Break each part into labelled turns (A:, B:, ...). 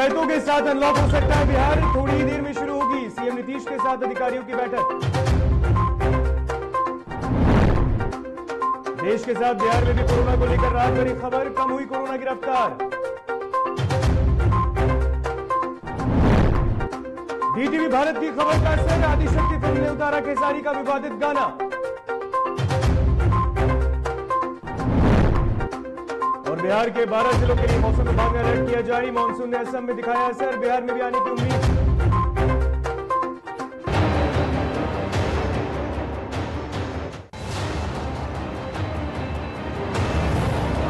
A: हिदायतों के साथ अनलॉक हो सकता है बिहार, थोड़ी ही देर में शुरू होगी सीएम नीतीश के साथ अधिकारियों की बैठक। देश के साथ बिहार में भी कोरोना को लेकर राहत भरी खबर, कम हुई कोरोना की रफ्तार। डीटीवी भारत की खबर का असर, आदिशक्ति फिल्म ने उतारा खेसारी का विवादित गाना। और बिहार के 12 जिलों के लिए मौसम विभाग ने अलर्ट किया जारी, मानसून ने असम में दिखाया असर, बिहार में भी आने की उम्मीद।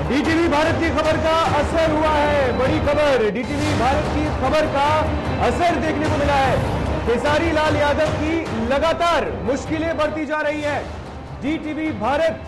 A: डीटीवी भारत की खबर का असर हुआ है, बड़ी खबर, डीटीवी भारत की खबर का असर देखने को मिला है। खेसारी लाल यादव की लगातार मुश्किलें बढ़ती जा रही है। डीटीवी भारत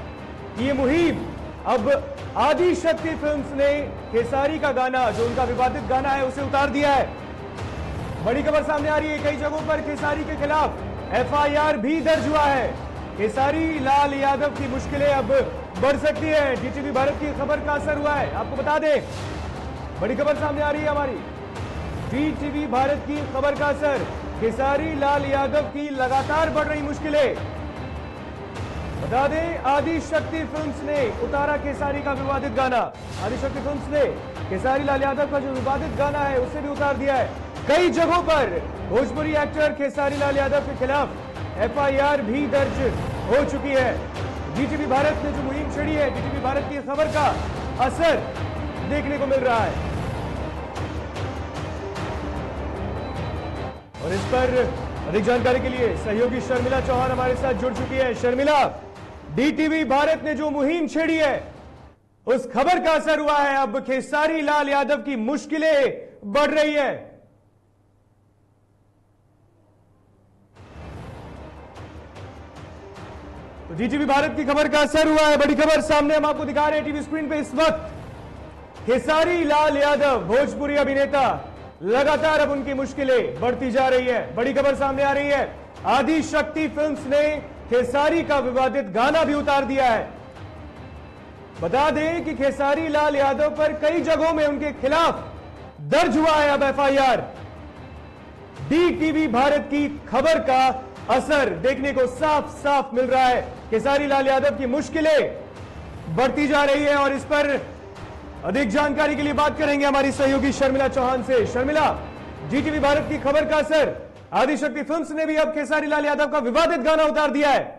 A: की ये मुहिम, अब आदिशक्ति फिल्म्स ने खेसारी का गाना, जो उनका विवादित गाना है, उसे उतार दिया है। बड़ी खबर सामने आ रही है, कई जगहों पर खेसारी के खिलाफ एफआईआर भी दर्ज हुआ है। खेसारी लाल यादव की मुश्किलें अब बढ़ सकती है। डीटीवी भारत की खबर का असर हुआ है, आपको बता दें, बड़ी खबर सामने आ रही है हमारी। डीटीवी भारत की खबर का असर, खेसारी लाल यादव की लगातार बढ़ रही मुश्किलें। बता दें, आदिशक्ति फिल्म्स ने उतारा खेसारी का विवादित गाना। आदिशक्ति फिल्म्स ने खेसारी लाल यादव का जो विवादित गाना है उसे भी उतार दिया है। कई जगहों पर भोजपुरी एक्टर खेसारी लाल यादव के खिलाफ एफआईआर भी दर्ज हो चुकी है। डीटीवी भारत ने जो मुहिम छेड़ी है, डीटीवी भारत की खबर का असर देखने को मिल रहा है। और इस पर अधिक जानकारी के लिए सहयोगी शर्मिला चौहान हमारे साथ जुड़ चुकी है। शर्मिला, डीटीवी भारत ने जो मुहिम छेड़ी है उस खबर का असर हुआ है, अब खेसारी लाल यादव की मुश्किलें बढ़ रही है। तो डीटीवी भारत की खबर का असर हुआ है, बड़ी खबर सामने हम आपको दिखा रहे हैं टीवी स्क्रीन पे इस वक्त। खेसारी लाल यादव भोजपुरी अभिनेता, लगातार अब उनकी मुश्किलें बढ़ती जा रही है। बड़ी खबर सामने आ रही है, आदिशक्ति फिल्म्स ने खेसारी का विवादित गाना भी उतार दिया है। बता दें कि खेसारी लाल यादव पर कई जगहों में उनके खिलाफ दर्ज हुआ है अब एफआईआर। डीटीवी भारत की खबर का असर देखने को साफ साफ मिल रहा है। खेसारी लाल यादव की मुश्किलें बढ़ती जा रही है और इस पर अधिक जानकारी के लिए बात करेंगे हमारी सहयोगी शर्मिला चौहान से। शर्मिला, डीटीवी भारत की खबर का असर, आदिशक्ति फिल्म्स ने भी अब खेसारी लाल यादव का विवादित गाना उतार दिया है।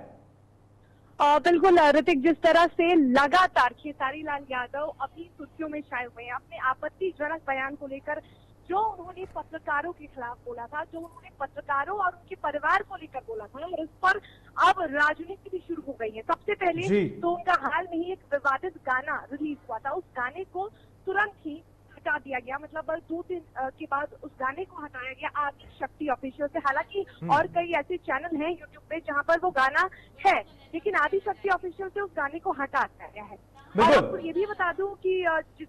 B: बिल्कुल ऋतिक, जिस तरह से लगातार खेसारी लाल यादव अपनी सुर्खियों में छाए हुए हैं अपने आपत्तिजनक बयान को लेकर, जो उन्होंने पत्रकारों के खिलाफ बोला था, जो उन्होंने पत्रकारों और उनके परिवार को लेकर बोला था, और इस पर अब राजनीति भी शुरू हो गई है। सबसे पहले तो उनका हाल में ही एक विवादित गाना रिलीज हुआ था, उस गाने को तुरंत ही हटा दिया गया, मतलब 2 दिन के बाद उस गाने को हटाया गया आदिशक्ति ऑफिशियल से। हालांकि और कई ऐसे चैनल हैं यूट्यूब पे जहां पर वो गाना है, लेकिन आदिशक्ति ऑफिशियल से उस गाने को हटा दिया गया है। और आपको ये भी बता दूं कि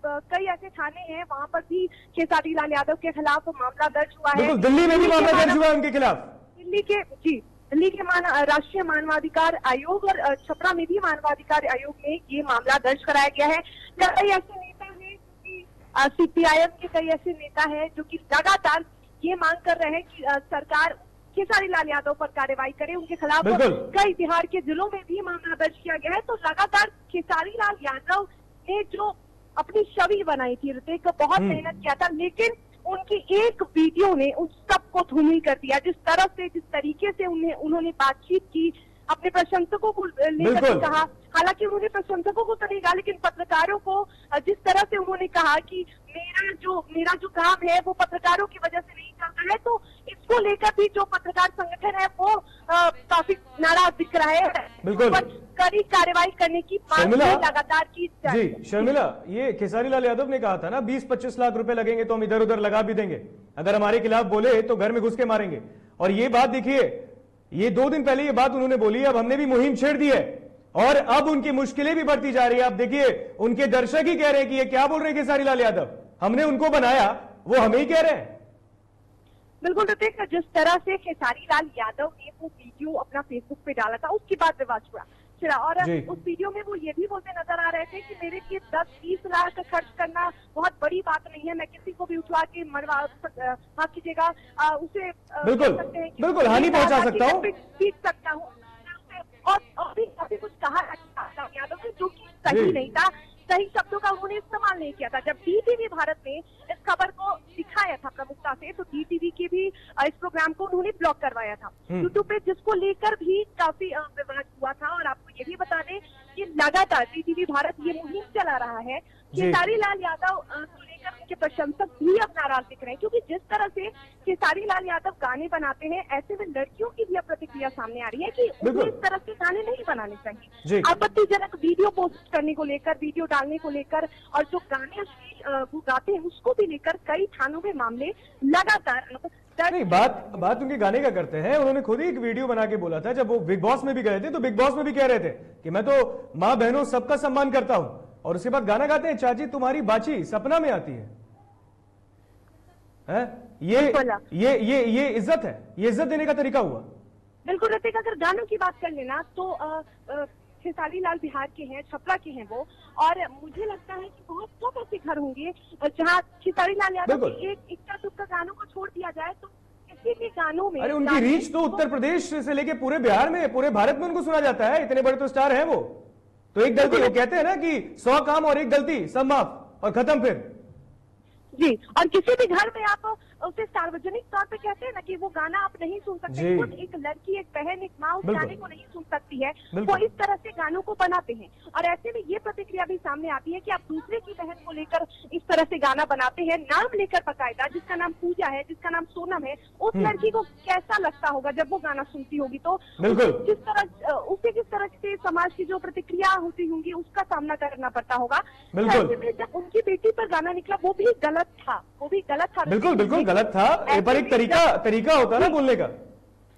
B: कई ऐसे थाने हैं, वहां पर भी खेसारी लाल यादव के खिलाफ मामला दर्ज हुआ है।
A: दिल्ली में भी मामला दर्ज हुआ है उनके खिलाफ।
B: दिल्ली के राष्ट्रीय मानवाधिकार आयोग और छपरा में भी मानवाधिकार आयोग में ये मामला दर्ज कराया गया है। कई ऐसे नेता हैं, सीपीआईएम के कई ऐसे नेता हैं जो कि लगातार ये मांग कर रहे हैं कि सरकार खेसारी लाल यादव पर कार्रवाई करे, उनके खिलाफ कई बिहार के जिलों में भी मामला दर्ज किया गया है। तो लगातार खेसारी लाल यादव ने जो अपनी छवि बनाई थी ऋतिक, बहुत मेहनत किया था, लेकिन उनकी एक वीडियो ने उस सबको धूमिल कर दिया। जिस तरह से, जिस तरीके से उन्होंने बातचीत की, अपने प्रशंसकों को लेकर कहा, हालांकि उन्होंने प्रशंसकों को तो नहीं कहा, लेकिन पत्रकारों को जिस तरह से उन्होंने कहा कि मेरा जो काम है वो पत्रकारों की वजह से नहीं चलता है, तो इसको लेकर भी जो पत्रकार संगठन है वो काफी नाराज दिख रहा है।
A: बिल्कुल,
B: कड़ी कार्रवाई करने की मांग लगातार की जा रही है।
A: जी शर्मिला, ये खेसारी लाल यादव ने कहा था ना, 20-25 लाख रुपए लगेंगे तो हम इधर उधर लगा भी देंगे, अगर हमारे खिलाफ बोले तो घर में घुस के मारेंगे। और ये बात देखिए, ये 2 दिन पहले ये बात उन्होंने बोली, अब हमने भी मुहिम छेड़ दी है और अब उनकी मुश्किलें भी बढ़ती जा रही है। आप देखिए, उनके दर्शक ही कह रहे हैं कि ये क्या बोल रहे हैं खेसारी लाल यादव, हमने उनको बनाया, वो हमें ही कह रहे हैं।
B: बिल्कुल ऋतिक, जिस तरह से खेसारी लाल यादव ने वो वीडियो अपना फेसबुक पे डाला था, उसके बाद विवाद हुआ। छिड़ा। और
A: जी।
B: उस वीडियो में वो ये भी बोलते नजर आ रहे थे कि मेरे लिए 10-20 लाख खर्च करना बहुत बड़ी बात नहीं है, मैं किसी को भी उठवा के मरवा माफ कीजिएगा उसे
A: बिल्कुल
B: कह सकते हैं कि
A: बिल्कुल हानि पहुंचा सकता हूँ।
B: पीट सकता हूँ। और भी काफी कुछ कहा यादव ने जो कि सही नहीं था, सही शब्दों का उन्होंने इस्तेमाल नहीं किया था। जब डीटीवी भारत ने इस खबर को दिखाया था प्रमुखता से, तो डीटीवी के भी इस प्रोग्राम को उन्होंने ब्लॉक करवाया था यूट्यूब पे, जिसको लेकर भी काफी विवाद हुआ था। और आपको ये भी बता दें कि लगातार डीटीवी भारत ये मुहिम चला रहा है। खेसारी लाल यादव को लेकर उनके प्रशंसक भी अब नाराज दिख रहे हैं, क्योंकि जिस तरह से खेसारी लाल यादव गाने बनाते हैं, ऐसे में लड़कियों की भी अब प्रतिक्रिया सामने आ रही है कि उन्हें इस तरह के गाने नहीं बनाने चाहिए। आपत्तिजनक वीडियो पोस्ट करने को लेकर, वीडियो डालने को लेकर, और जो गाने वो गाते हैं उसको भी लेकर कई थानों में मामले लगातार
A: नहीं। बात उनके गाने का करते हैं। उन्होंने खुद ही एक वीडियो बना के बोला था, जब वो बिग बॉस में भी गए थे तो बिग बॉस में भी कह रहे थे कि मैं तो माँ बहनों सबका सम्मान करता हूं, और उसके बाद गाना गाते हैं चाची तुम्हारी बाची सपना में आती है। ये इज्जत है, ये इज्जत देने का तरीका हुआ।
B: बिल्कुल ऋतिक, अगर गानों की बात कर लेना तो खेसारी लाल बिहार के हैं, छपरा के हैं वो, और मुझे लगता है कि बहुत कम ऐसे घर होंगे जहाँ खेसारी लाल यादव की एक इक्का दुक्का गानों को छोड़ दिया जाए तो किसी भी गानों में।
A: अरे उनकी रीच तो उत्तर प्रदेश से लेके पूरे बिहार में, पूरे भारत में उनको सुना जाता है, इतने बड़े तो स्टार हैं वो। तो एक गलती, वो कहते हैं ना कि 100 काम और एक गलती सब माफ, और खत्म फिर।
B: जी, और किसी भी घर में आप उसे सार्वजनिक तौर पे कहते हैं ना कि वो गाना आप नहीं सुन सकते, खुद एक लड़की, एक बहन, एक माँ उस गाने को नहीं सुन सकती है, वो इस तरह से गानों को बनाते हैं। और ऐसे में ये प्रतिक्रिया भी सामने आती है कि आप दूसरे की बहन को लेकर इस तरह से गाना बनाते हैं, नाम लेकर बकायदा, जिसका नाम पूजा है, जिसका नाम सोनम है, उस लड़की को कैसा लगता होगा जब वो गाना सुनती होगी। तो उसे किस तरह से समाज की जो प्रतिक्रिया होती होंगी उसका सामना करना पड़ता होगा। ऐसे में जब उनकी बेटी पर गाना निकला वो भी गलत था, वो भी गलत था।
A: बिल्कुल बिल्कुल गलत था, पर एक तरीका होता है ना बोलने का।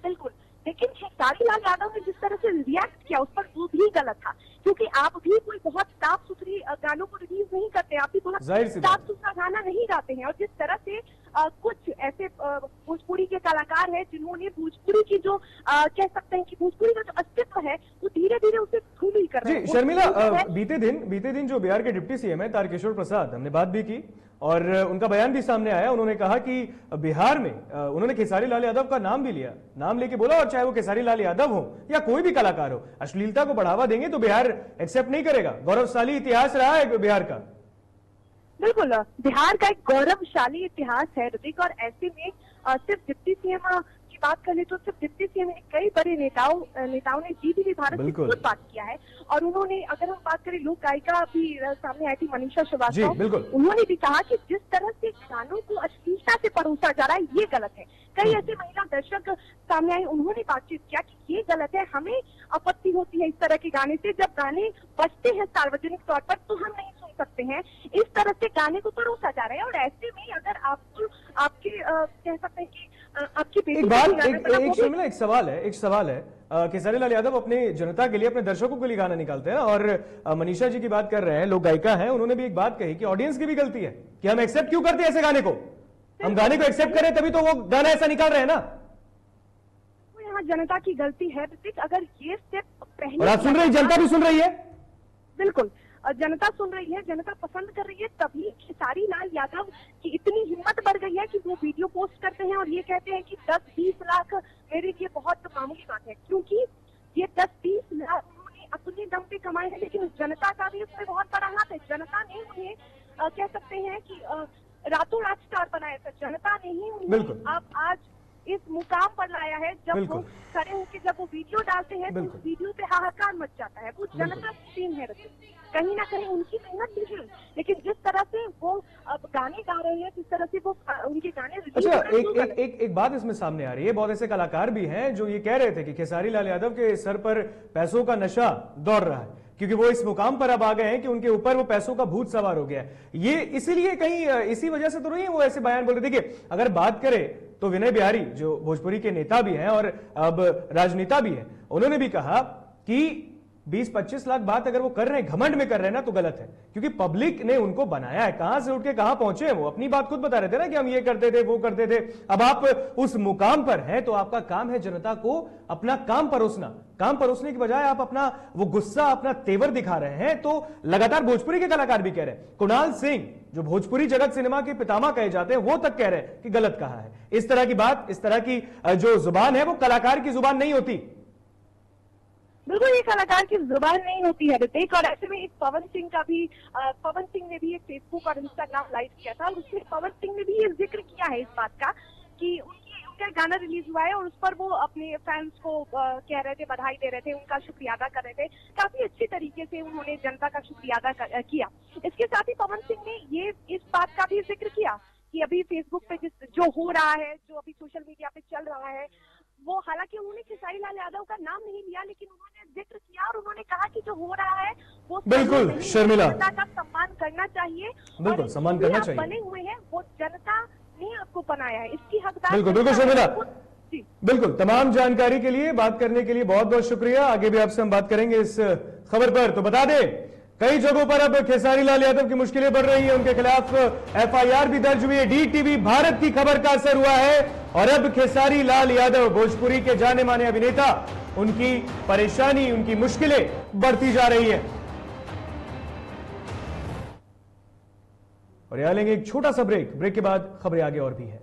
B: बिल्कुल, लेकिन खेसारी लाल यादव ने जिस तरह से रिएक्ट किया उस पर वो भी गलत था, क्योंकि आप भी कोई बहुत साफ सुथरी गानों को रिलीज नहीं करते, आप भी बहुत साफ सुथरा गाना नहीं गाते हैं। और जिस तरह से कुछ ऐसे भोजपुरी के कलाकार हैं जिन्होंने भोजपुरी की जो कह सकते हैं कि भोजपुरी का जो अस्तित्व है वो धीरे धीरे उसे धूमिल कर रहे हैं।
A: शर्मिला, बीते दिन जो बिहार के डिप्टी सीएम है तारकिशोर प्रसाद, हमने बात भी की और उनका बयान भी सामने आया। उन्होंने कहा कि बिहार में उन्होंने खेसारी लाल यादव का नाम भी लिया, नाम लेके बोला, और चाहे वो खेसारी लाल यादव हो या कोई भी कलाकार हो, अश्लीलता को बढ़ावा देंगे तो बिहार एक्सेप्ट नहीं करेगा। गौरवशाली इतिहास रहा है बिहार का।
B: बिल्कुल, बिहार का एक गौरवशाली इतिहास है ऋतिक, और ऐसे में सिर्फ डिप्टी सीएम की बात करें तो सिर्फ डिप्टी सीएम कई बड़े नेताओं ने डीटीवी भारत की खुद बात किया है। और उन्होंने, अगर हम बात करें, लोक गायिका भी सामने आई थी मनीषा श्रीवास्तव, उन्होंने भी कहा कि जिस तरह से गानों को अश्लीलता से परोसा जा रहा है ये गलत है। कई ऐसे महिला दर्शक सामने आए, उन्होंने बातचीत किया कि ये गलत है, हमें आपत्ति होती है इस तरह के गाने से, जब गाने बजते हैं सार्वजनिक तौर पर तो हम नहीं सुन सकते हैं, इस तरह से गाने को परोसा जा रहा है। और ऐसे में अगर आपको आपके कह सकते हैं कि आपकी बेटी
A: एक सवाल है खेसारी लाल यादव अपने जनता के लिए, अपने दर्शकों के लिए गाना निकालते हैं, और मनीषा जी की बात कर रहे हैं, लोक गायिका हैं, उन्होंने भी एक बात कही कि ऑडियंस की भी गलती है कि हम एक्सेप्ट क्यों करते हैं ऐसे गाने को, हम गाने को एक्सेप्ट करें तभी तो वो गाना ऐसा निकाल रहे हैं ना।
B: यहाँ जनता की गलती है ऋतिक, अगर ये स्टेप पहले,
A: और आप सुन रहे हैं, जनता भी सुन रही है।
B: बिल्कुल, जनता सुन रही है, जनता पसंद कर रही है, तभी खेसारी लाल यादव की इतनी हिम्मत बढ़ गई है कि वो वीडियो पोस्ट करते हैं और ये कहते हैं कि 10-20 लाख मेरे लिए बहुत मामूली बात है, क्योंकि ये 10-20 लाख उन्होंने अपने दम पे कमाए हैं, लेकिन जनता का भी उसमें बहुत बड़ा हाथ है। जनता ने उन्हें कह सकते हैं कि रातों रात स्टार बनाया था, जनता ने ही उन्हें अब आज इस मुकाम पर लाया है। जब वो खड़े होकर जब वो वीडियो डालते हैं तो उस वीडियो पे हाहाकार मच जाता है, वो जनता की टीम है। कहीं ना कहीं उनकी मेहनत भी है, लेकिन जिस तरह से वो अब गाने गा रहे हैं, जिस तरह से वो उनके गाने,
A: अच्छा एक बात इसमें सामने आ रही है, बहुत ऐसे कलाकार भी हैं जो ये कह रहे थे कि खेसारी लाल यादव के सर पर पैसों का नशा दौड़ रहा है, क्योंकि वो इस मुकाम पर अब आ गए हैं कि उनके ऊपर वो पैसों का भूत सवार हो गया है। ये इसीलिए कहीं इसी वजह से तो नहीं वो ऐसे बयान बोल रहे थे। देखिए, अगर बात करें तो विनय बिहारी जो भोजपुरी के नेता भी हैं और अब राजनेता भी हैं, उन्होंने भी कहा कि 20-25 लाख बात अगर वो कर रहे हैं, घमंड में कर रहे हैं ना, तो गलत है, क्योंकि पब्लिक ने उनको बनाया है। कहां से उठ के कहां पहुंचे हैं, वो अपनी बात खुद बता रहे थे ना कि हम ये करते थे, वो करते थे। अब आप उस मुकाम पर हैं तो आपका काम है जनता को अपना काम परोसना। काम परोसने की बजाय आप अपना वो गुस्सा, अपना तेवर दिखा रहे हैं। तो लगातार भोजपुरी के कलाकार भी कह रहे हैं, कुणाल सिंह जो भोजपुरी जगत सिनेमा के पितामह कहे जाते हैं, वो तक कह रहे हैं कि गलत कहा है। इस तरह की बात, इस तरह की जो जुबान है वो कलाकार की जुबान नहीं होती।
B: बिल्कुल, ये कलाकार की जुबान नहीं होती है ऋतिक। और ऐसे में एक पवन सिंह ने भी एक फेसबुक और इंस्टाग्राम लाइव किया था, और उसमें पवन सिंह ने भी ये जिक्र किया है इस बात का कि उनका गाना रिलीज हुआ है और उस पर वो अपने फैंस को कह रहे थे, बधाई दे रहे थे, उनका शुक्रिया अदा कर रहे थे। काफी अच्छी तरीके से उन्होंने जनता का शुक्रिया अदा किया। इसके साथ ही पवन सिंह ने ये इस बात का भी जिक्र किया कि अभी फेसबुक पे जो हो रहा है, जो अभी सोशल मीडिया पे चल रहा है, वो हालांकि उन्होंने खेसारी लाल यादव का नाम नहीं लिया, लेकिन उन्होंने जिक्र किया और उन्होंने कहा कि जो हो रहा है वो
A: बिल्कुल शर्मिला,
B: जनता का सम्मान करना चाहिए।
A: बिल्कुल सम्मान करना चाहिए।
B: बने हुए हैं वो जनता ने आपको बनाया है, इसकी हकदार।
A: बिल्कुल बिल्कुल शर्मिला, बिल्कुल तमाम जानकारी के लिए, बात करने के लिए बहुत बहुत शुक्रिया। आगे भी आपसे हम बात करेंगे इस खबर पर। तो बता दें, कई जगहों पर अब खेसारी लाल यादव की मुश्किलें बढ़ रही हैं, उनके खिलाफ एफआईआर भी दर्ज हुई है। डीटीवी भारत की खबर का असर हुआ है और अब खेसारी लाल यादव, भोजपुरी के जाने माने अभिनेता, उनकी परेशानी, उनकी मुश्किलें बढ़ती जा रही है। और यहां लेंगे एक छोटा सा ब्रेक के बाद खबरें आगे और भी है।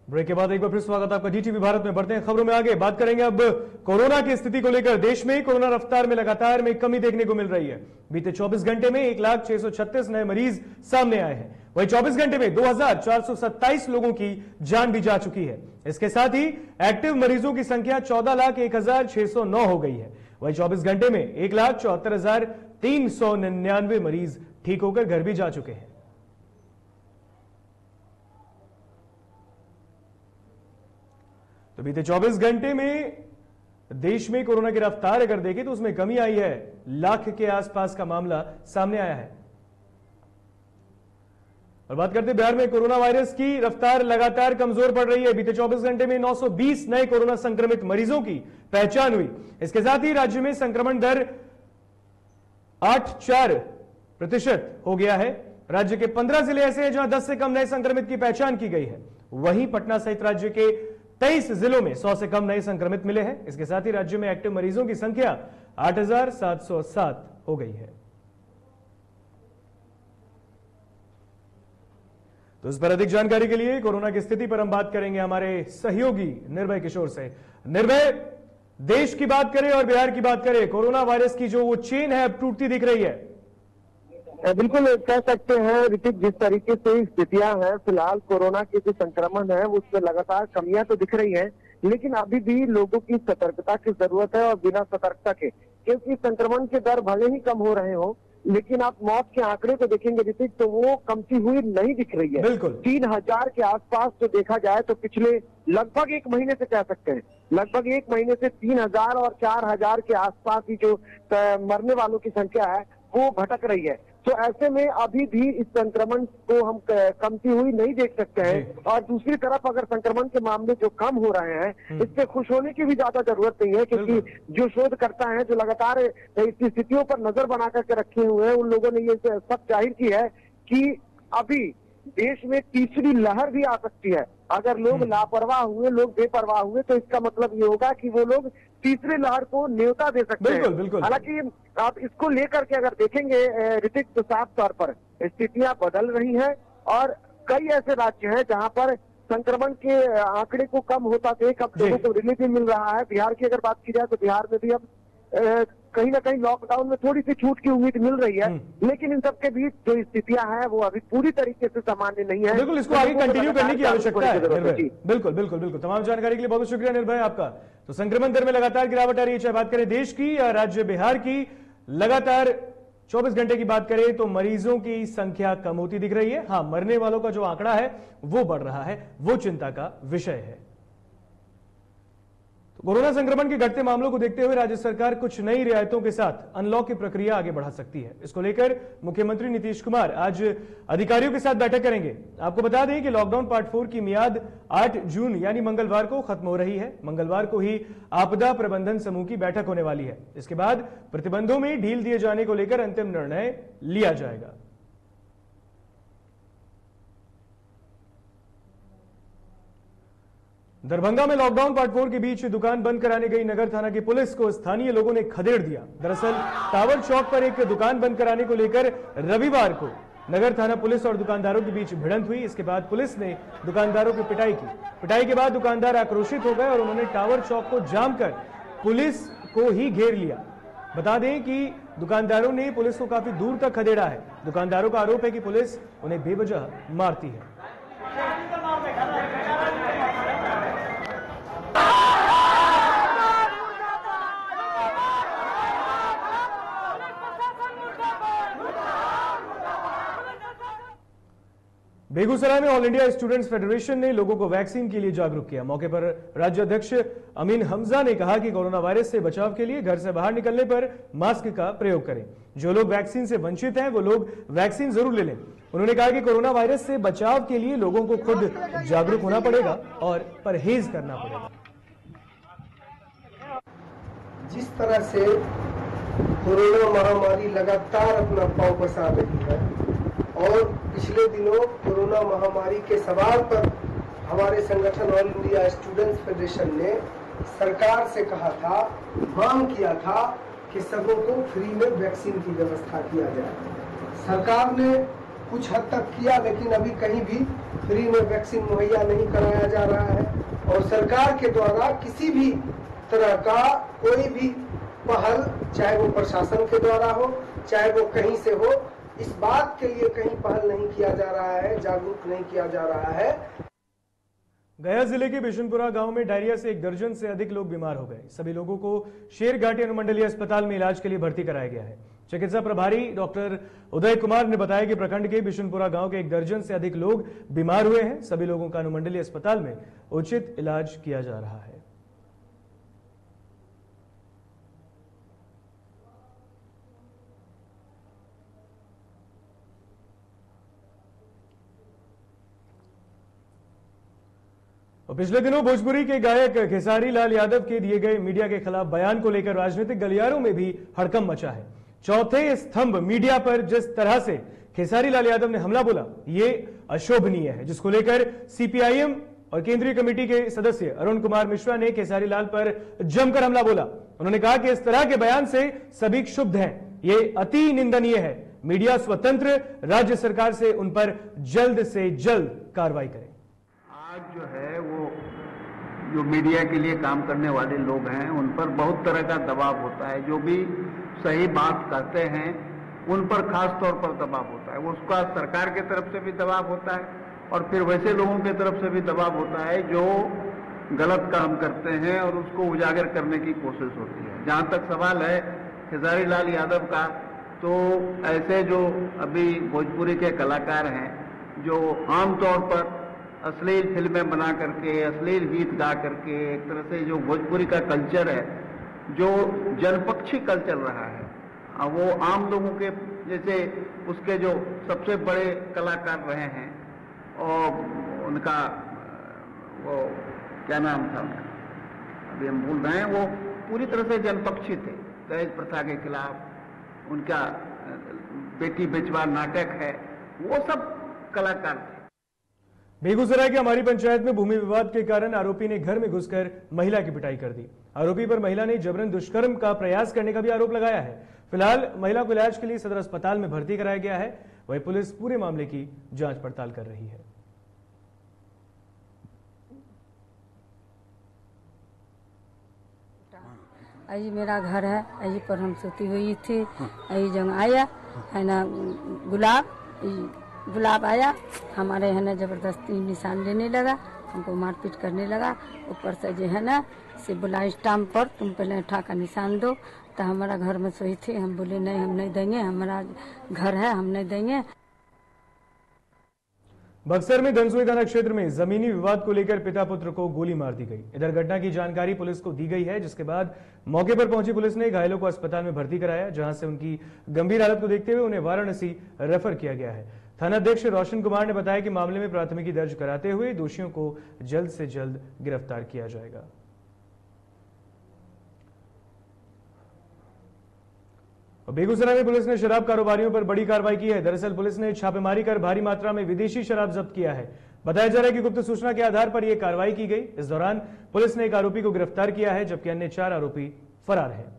A: ब्रेक के बाद एक बार फिर स्वागत आपका डीटीवी भारत में। बढ़ते हैं खबरों में आगे, बात करेंगे अब कोरोना की स्थिति को लेकर। देश में कोरोना रफ्तार में लगातार में कमी देखने को मिल रही है। बीते 24 घंटे में 1,636 नए मरीज सामने आए हैं। वहीं 24 घंटे में 2,427 लोगों की जान भी जा चुकी है। इसके साथ ही एक्टिव मरीजों की संख्या 14,01,609 हो गई है। वहीं 24 घंटे में 1,74,399 मरीज ठीक होकर घर भी जा चुके हैं। तो बीते 24 घंटे में देश में कोरोना की रफ्तार अगर देखें तो उसमें कमी आई है। लाख के आसपास का मामला सामने आया है। और बात करते हैं बिहार में कोरोना वायरस की रफ्तार लगातार कमजोर पड़ रही है। बीते 24 घंटे में 920 नए कोरोना संक्रमित मरीजों की पहचान हुई। इसके साथ ही राज्य में संक्रमण दर 8.4% हो गया है। राज्य के 15 जिले ऐसे हैं जहां 10 से कम नए संक्रमित की पहचान की गई है। वहीं पटना सहित राज्य के 23 जिलों में 100 से कम नए संक्रमित मिले हैं। इसके साथ ही राज्य में एक्टिव मरीजों की संख्या 8,707 हो गई है। तो इस पर अधिक जानकारी के लिए कोरोना की स्थिति पर हम बात करेंगे हमारे सहयोगी निर्भय किशोर से। निर्भय, देश की बात करें और बिहार की बात करें, कोरोना वायरस की जो वो चेन है अब टूटती दिख रही है।
C: बिल्कुल कह सकते हैं ऋतिक, जिस तरीके से स्थितियां हैं फिलहाल कोरोना के जो संक्रमण है उसमें लगातार कमियां तो दिख रही हैं, लेकिन अभी भी लोगों की सतर्कता की जरूरत है और बिना सतर्कता के, क्योंकि संक्रमण के दर भले ही कम हो रहे हो लेकिन आप मौत के आंकड़े को देखेंगे ऋतिक तो वो कमती हुई नहीं दिख रही है।
A: बिल्कुल
C: 3000 के आसपास जो देखा जाए तो पिछले लगभग एक महीने से कह सकते हैं, लगभग एक महीने से 3000 और 4000 के आसपास ही जो मरने वालों की संख्या है वो भटक रही है। तो ऐसे में अभी भी इस संक्रमण को हम कमती हुई नहीं देख सकते हैं। और दूसरी तरफ अगर संक्रमण के मामले जो कम हो रहे हैं इससे खुश होने की भी ज्यादा जरूरत नहीं है, क्योंकि जो शोधकर्ता हैं जो लगातार इस स्थितियों पर नजर बना करके रखे हुए हैं उन लोगों ने ये सब जाहिर की है कि अभी देश में तीसरी लहर भी आ सकती है। अगर लोग लापरवाह हुए, लोग बेपरवाह हुए तो इसका मतलब ये होगा कि वो लोग तीसरी लहर को न्योता दे सकते हैं। हालांकि आप इसको लेकर के अगर देखेंगे ऋतिक तो साफ तौर पर स्थितियां बदल रही हैं और कई ऐसे राज्य हैं जहां पर संक्रमण के आंकड़े को कम होता देख अब लोगों को रिलीफ भी मिल रहा है। बिहार की अगर बात की जाए तो बिहार में भी अब कहीं ना कहीं लॉकडाउन में थोड़ी सी छूट की उम्मीद मिल रही है, लेकिन इन सबके बीच जो स्थितियां हैं वो अभी पूरी तरीके से सामान्य नहीं है।
A: बिल्कुल इसको आगे कंटिन्यू करने की आवश्यकता है निर्भय। बिल्कुल बिल्कुल बिल्कुल तमाम जानकारी के लिए बहुत शुक्रिया निर्भय आपका। तो संक्रमण दर में लगातार गिरावट आ रही है, चाहे बात करें देश की या राज्य बिहार की। लगातार 24 घंटे की बात करें तो मरीजों की संख्या कम होती दिख रही है। हाँ, मरने वालों का जो आंकड़ा है वो बढ़ रहा है, वो चिंता का विषय है। तो कोरोना संक्रमण के घटते मामलों को देखते हुए राज्य सरकार कुछ नई रियायतों के साथ अनलॉक की प्रक्रिया आगे बढ़ा सकती है। इसको लेकर मुख्यमंत्री नीतीश कुमार आज अधिकारियों के साथ बैठक करेंगे। आपको बता दें कि लॉकडाउन पार्ट 4 की मियाद 8 जून यानी मंगलवार को खत्म हो रही है। मंगलवार को ही आपदा प्रबंधन समूह की बैठक होने वाली है। इसके बाद प्रतिबंधों में ढील दिए जाने को लेकर अंतिम निर्णय लिया जाएगा। दरभंगा में लॉकडाउन पार्ट 4 के बीच दुकान बंद कराने गई नगर थाना की पुलिस को स्थानीय लोगों ने खदेड़ दिया। दरअसल टावर चौक पर एक दुकान बंद कराने को लेकर रविवार को नगर थाना पुलिस और दुकानदारों के बीच भिड़ंत हुई। इसके बाद पुलिस ने दुकानदारों की पिटाई की। पिटाई के बाद दुकानदार आक्रोशित हो गए और उन्होंने टावर चौक को जाम कर पुलिस को ही घेर लिया। बता दें कि दुकानदारों ने पुलिस को काफी दूर तक खदेड़ा है। दुकानदारों का आरोप है कि पुलिस उन्हें बेवजह मारती है। बेगूसराय में ऑल इंडिया स्टूडेंट्स फेडरेशन ने लोगों को वैक्सीन के लिए जागरूक किया। मौके पर राज्य अध्यक्ष अमीन हमजा ने कहा कि कोरोना वायरस से बचाव के लिए घर से बाहर निकलने पर मास्क का प्रयोग करें। जो लोग वैक्सीन से वंचित हैं वो लोग वैक्सीन जरूर ले लें। उन्होंने कहा कि कोरोना वायरस से बचाव के लिए लोगों को खुद जागरूक होना पड़ेगा और परहेज करना पड़ेगा।
D: जिस तरह से कोरोना महामारी लगातार अपना पांव पसार रही है और पिछले दिनों कोरोना महामारी के सवाल पर हमारे संगठन ऑल इंडिया स्टूडेंट्स फेडरेशन ने सरकार से कहा था, मांग किया था कि सबों को फ्री में वैक्सीन की व्यवस्था किया जाए। सरकार ने कुछ हद तक किया, लेकिन अभी कहीं भी फ्री में वैक्सीन मुहैया नहीं कराया जा रहा है और सरकार के द्वारा किसी भी तरह का कोई भी पहल, चाहे वो प्रशासन के द्वारा हो चाहे वो कहीं से हो, इस बात के लिए कहीं पहल नहीं किया जा रहा है, जागरूक नहीं किया जा रहा है।
A: गया जिले के बिशनपुरा गांव में डायरिया से 1 दर्जन से अधिक लोग बीमार हो गए। सभी लोगों को शेरघाटी अनुमंडलीय अस्पताल में इलाज के लिए भर्ती कराया गया है। चिकित्सा प्रभारी डॉक्टर उदय कुमार ने बताया कि प्रखंड के बिशनपुरा गांव के 1 दर्जन से अधिक लोग बीमार हुए हैं। सभी लोगों का अनुमंडलीय अस्पताल में उचित इलाज किया जा रहा है। और पिछले दिनों भोजपुरी के गायक खेसारी लाल यादव के दिए गए मीडिया के खिलाफ बयान को लेकर राजनीतिक गलियारों में भी हड़कंप मचा है। चौथे स्तंभ मीडिया पर जिस तरह से खेसारी लाल यादव ने हमला बोला, ये अशोभनीय है, जिसको लेकर सीपीआईएम और केंद्रीय कमेटी के सदस्य अरुण कुमार मिश्रा ने खेसारी लाल पर जमकर हमला बोला। उन्होंने कहा कि इस तरह के बयान से सभी क्षुब्ध हैं, ये अति निंदनीय है। मीडिया स्वतंत्र, राज्य सरकार से उन पर जल्द से जल्द कार्रवाई करे।
E: आज जो है वो जो मीडिया के लिए काम करने वाले लोग हैं उन पर बहुत तरह का दबाव होता है। जो भी सही बात कहते हैं उन पर खास तौर पर दबाव होता है। वो उसका सरकार की तरफ से भी दबाव होता है और फिर वैसे लोगों की तरफ से भी दबाव होता है जो गलत काम करते हैं और उसको उजागर करने की कोशिश होती है। जहां तक सवाल है खेसारी लाल यादव का, तो ऐसे जो अभी भोजपुरी के कलाकार हैं जो आमतौर पर अश्लील फिल्में बना करके, अश्लील गीत गा करके, एक तरह से जो भोजपुरी का कल्चर है, जो जनपक्षी कल्चर रहा है, वो आम लोगों के जैसे उसके जो सबसे बड़े कलाकार रहे हैं और उनका वो क्या नाम था उनका, अभी हम भूल रहे हैं, वो पूरी तरह से जनपक्षी थे। दहेज प्रथा के खिलाफ उनका बेटी बेचवा नाटक है, वो सब कलाकार थे।
A: बेगूसराय के हमारी पंचायत में भूमि विवाद के कारण आरोपी ने घर में घुसकर महिला की पिटाई कर दी। आरोपी पर महिला ने जबरन दुष्कर्म का प्रयास करने का भी आरोप लगाया है। फिलहाल महिला को इलाज के लिए सदर अस्पताल में भर्ती कराया गया है। वहीं पुलिस पूरे मामले की जांच पड़ताल कर रही है।
F: अजी मेरा घर है, अजी पर हम सोती हुई थी, अजी जंग आया है ना, गुलाब आया हमारे है ना, जबरदस्ती निशान लेने लगा, हमको मारपीट करने लगा। ऊपर से जो है ना से बोला स्टाम्प पर तुम पहले उठा का निशान दो। तो हमारा घर में सोई थी, हम बोले नहीं हम नहीं देंगे, हमारा घर है हम नहीं देंगे।
A: बक्सर में धनसुई थाना क्षेत्र में जमीनी विवाद को लेकर पिता पुत्र को गोली मार दी गई। इधर घटना की जानकारी पुलिस को दी गई है, जिसके बाद मौके पर पहुंची पुलिस ने घायलों को अस्पताल में भर्ती कराया, जहां से उनकी गंभीर हालत को देखते हुए उन्हें वाराणसी रेफर किया गया है। थानाध्यक्ष रोशन कुमार ने बताया कि मामले में प्राथमिकी दर्ज कराते हुए दोषियों को जल्द से जल्द गिरफ्तार किया जाएगा। बेगूसराय में पुलिस ने शराब कारोबारियों पर बड़ी कार्रवाई की है। दरअसल पुलिस ने छापेमारी कर भारी मात्रा में विदेशी शराब जब्त किया है। बताया जा रहा है कि गुप्त सूचना के आधार पर यह कार्रवाई की गई। इस दौरान पुलिस ने एक आरोपी को गिरफ्तार किया है, जबकि अन्य 4 आरोपी फरार हैं।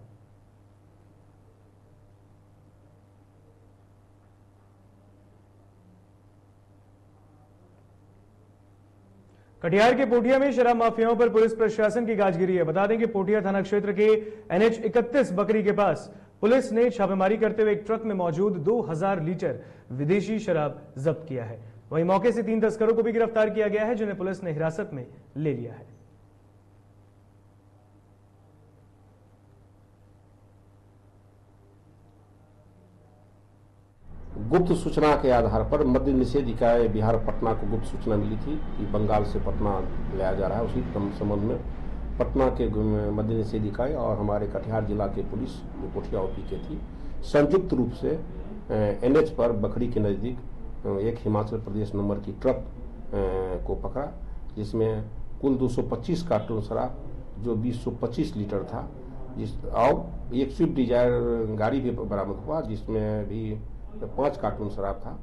A: कटिहार के पोठिया में शराब माफियाओं पर पुलिस प्रशासन की गाजगिरी है। बता दें कि पोठिया थाना क्षेत्र के NH 31 बकरी के पास पुलिस ने छापेमारी करते हुए एक ट्रक में मौजूद 2000 लीटर विदेशी शराब जब्त किया है। वहीं मौके से 3 तस्करों को भी गिरफ्तार किया गया है, जिन्हें पुलिस ने हिरासत में ले लिया है।
G: गुप्त सूचना के आधार पर मद्य निषेध इकाई बिहार पटना को गुप्त सूचना मिली थी कि बंगाल से पटना लाया जा रहा है। उसी संबंध में पटना के मद्य निषेध इकाई और हमारे कटिहार जिला के पुलिस जो पोठिया ओपी के थी, संयुक्त रूप से NH पर बखरी के नजदीक एक हिमाचल प्रदेश नंबर की ट्रक को पकड़ा, जिसमें कुल 225 कार्टून शराब जो 225 लीटर था, और एक स्विफ्ट डिजायर गाड़ी भी बरामद हुआ, जिसमें भी 5 कार्टून शराब था।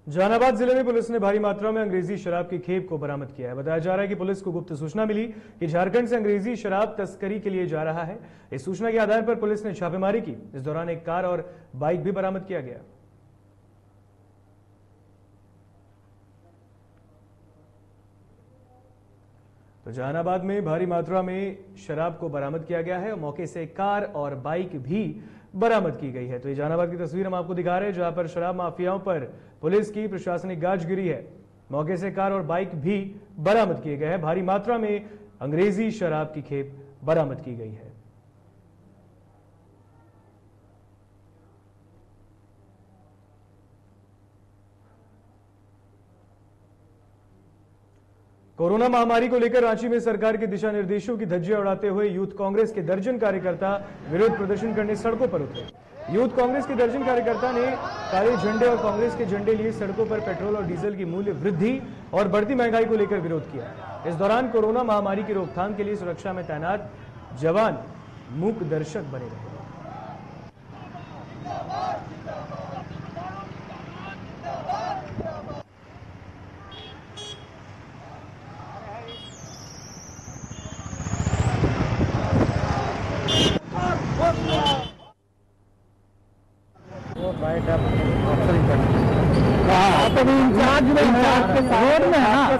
A: जहानाबाद जिले में पुलिस ने भारी मात्रा में अंग्रेजी शराब की खेप को बरामद किया है। बताया जा रहा है कि पुलिस को गुप्त सूचना मिली कि झारखंड से अंग्रेजी शराब तस्करी के लिए जा रहा है। इस सूचना के आधार पर पुलिस ने छापेमारी की। इस दौरान एक कार और बाइक भी बरामद किया गया। तो जहानाबाद में भारी मात्रा में शराब को बरामद किया गया है और मौके से कार और बाइक भी बरामद की गई है। तो ये जहानाबाद की तस्वीर हम आपको दिखा रहे हैं, जहां पर शराब माफियाओं पर पुलिस की प्रशासनिक गाजगिरी है। मौके से कार और बाइक भी बरामद किए गए हैं। भारी मात्रा में अंग्रेजी शराब की खेप बरामद की गई है। कोरोना महामारी को लेकर रांची में सरकार के दिशा निर्देशों की धज्जियां उड़ाते हुए यूथ कांग्रेस के दर्जन कार्यकर्ता विरोध प्रदर्शन करने सड़कों पर उतरे। यूथ कांग्रेस के दर्जन कार्यकर्ता ने काले झंडे और कांग्रेस के झंडे लिए सड़कों पर पेट्रोल और डीजल की मूल्य वृद्धि और बढ़ती महंगाई को लेकर विरोध किया। इस दौरान कोरोना महामारी की रोकथाम के लिए सुरक्षा में तैनात जवान मूक दर्शक बने रहे।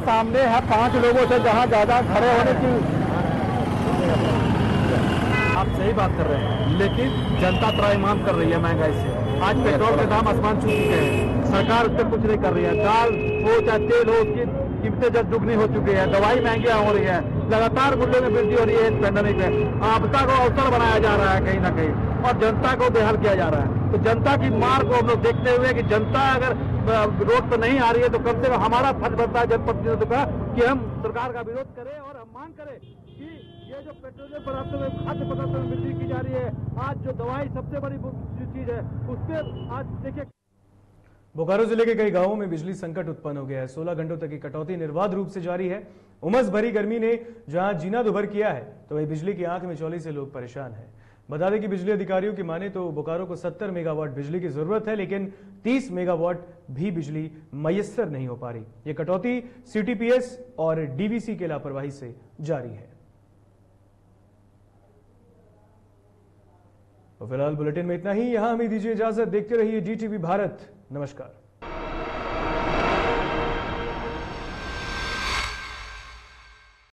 C: सामने है 5 लोगों से जहां ज्यादा खड़े होने की।
H: आप सही बात कर रहे हैं, लेकिन जनता त्राहिमाम कर रही है महंगाई से। आज पेट्रोल के दाम आसमान छू चुके हैं, सरकार उस पर कुछ नहीं कर रही है। दाल हो चाहे तेल हो, उसकी कीमतें जब दुगनी हो चुकी है, दवाई महंगियां हो रही है, लगातार मूल्यों में वृद्धि हो रही है। इस पैंडेमिक में आपदा को अवसर बनाया जा रहा है कहीं ना कहीं, और जनता को बेहाल किया जा रहा है। तो जनता की मार को हम लोग देखते हुए कि जनता अगर रोड पर नहीं आ रही है तो कम से कम हमारा फर्ज बनता है जनप्रतिनिधियों का कि हम सरकार का विरोध करें और हम मांग करें कि ये जो पेट्रोलियम पदार्थों में, खाद्य पदार्थों में वृद्धि की जा रही है, आज जो दवाई सबसे बड़ी चीज है उस पर आज देखिए।
A: बोकारो जिले के कई गांवों में बिजली संकट उत्पन्न हो गया है। 16 घंटों तक की कटौती निर्बाध रूप से जारी है। उमस भरी गर्मी ने जहां जीना दुभर किया है तो वही बिजली की आंख में चौली से लोग परेशान हैं। बता दें कि बिजली अधिकारियों की माने तो बोकारो को 70 मेगावाट बिजली की जरूरत है, लेकिन 30 मेगावाट भी बिजली मैसर नहीं हो पा रही। ये कटौती सीटीपीएस और डीवीसी के लापरवाही से जारी है। तो फिलहाल बुलेटिन में इतना ही। यहां हमें दीजिए इजाजत। देखते रहिए डीटीवी भारत। नमस्कार।